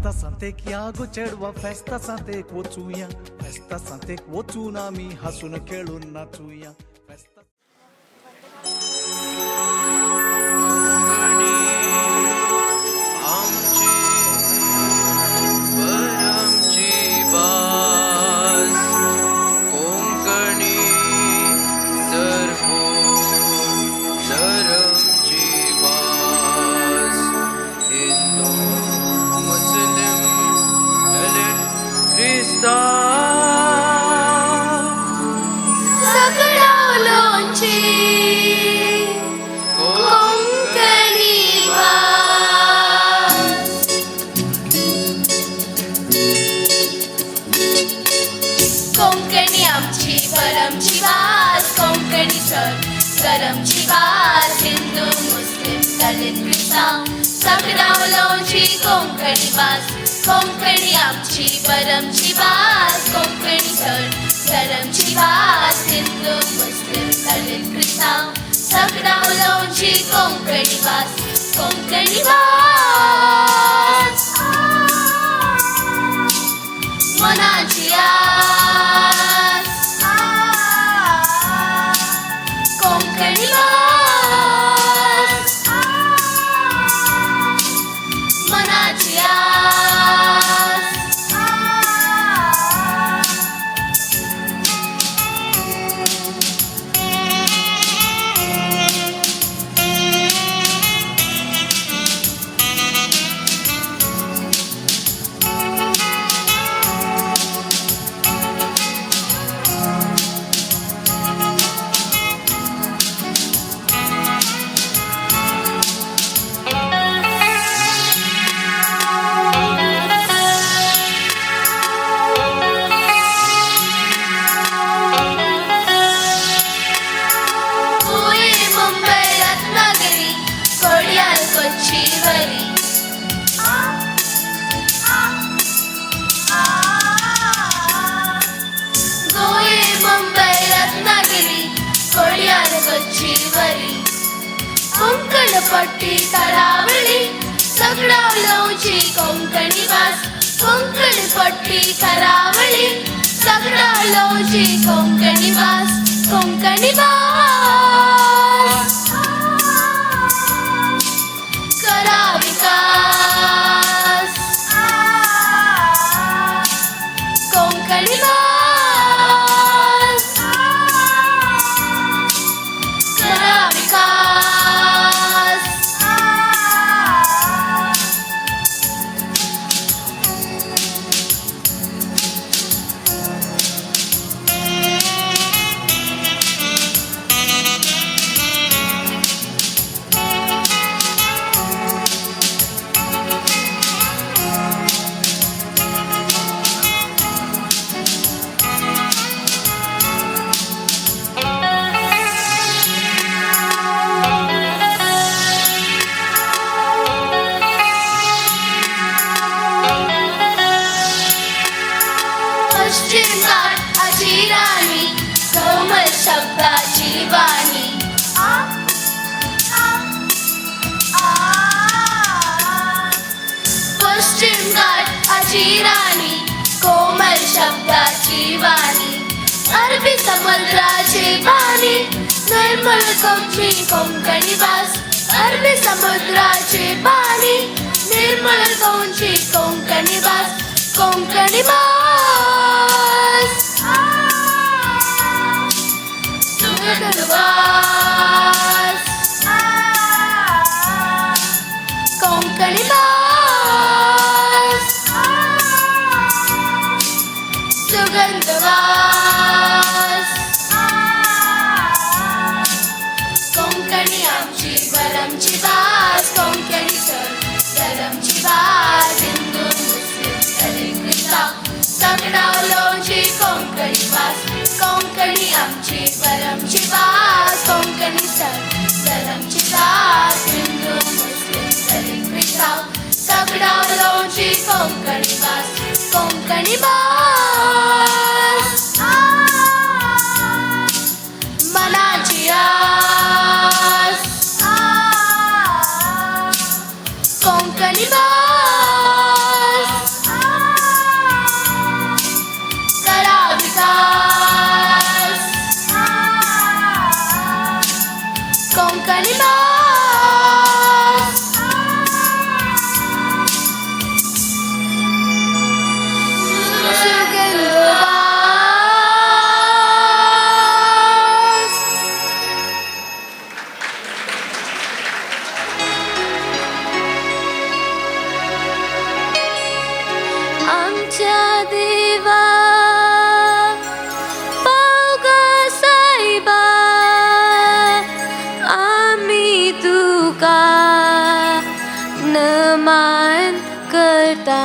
Festa सांतेक या गो चेडवा फेस्ता सांतेक वचूया फेस्ता सांतेक वचून आमी हसून खेळून नाचूया फेस्ता कोंकणी आमची परमची भास कोंकणी सर करमची भास हिंदू मुस्लिम दलित ख्रिस्तान सगळ्यांची कोंकणी भास कोंकणी आमची परमची भास कोंकणी सर करमची भास हिंदू मुस्लिम दलित ख्रिस्तान सगळ्यांची कोंकणी भास कोंकणी भास मनाची कोंकणी भास मनाची कोंकण पट्टी करावळी सगळ्यांची कोंकणी भास कोंकण पट्टी करावळी सगळ्यांची कोंकणी भास कोंकणी भास करा विकास कोंकणी भास करा विकास कोमल शब्दाची वाणी पश्चिम घाट अजिराणी कोमल शब्दाची वाणी अरबी समुद्राची पाणी निर्मल कोची कोंकणी भास अरबी समुद्राची पाणी निर्मल कोची कोंकणी भास कोंकणी भास सुगंधवास कोंकणी भास सुगंधवास कोंकणी आमची परमची भास कोंकणी सर करमची भास हिंदू मुस्लिम दलित ख्रिस्तान सगळ्यांची कोंकणी भास कोंकणी आमची परमची भास कोंकणी सर करमची भास हिंदू मुस्लिम दलित ख्रिस्तान सगळ्यांची कोंकणी भास कोंकणी भास मनाची कोंकणी भास आमच्या देवा पावगा साहेबा आम्ही तुका नमन करता.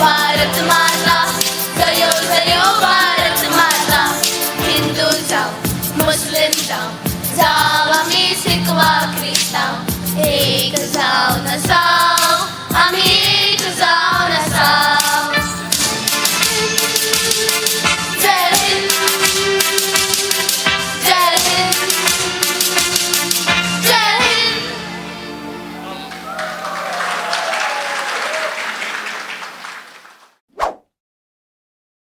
भारत माता, जयो जयो भारत गीत जाऊन सा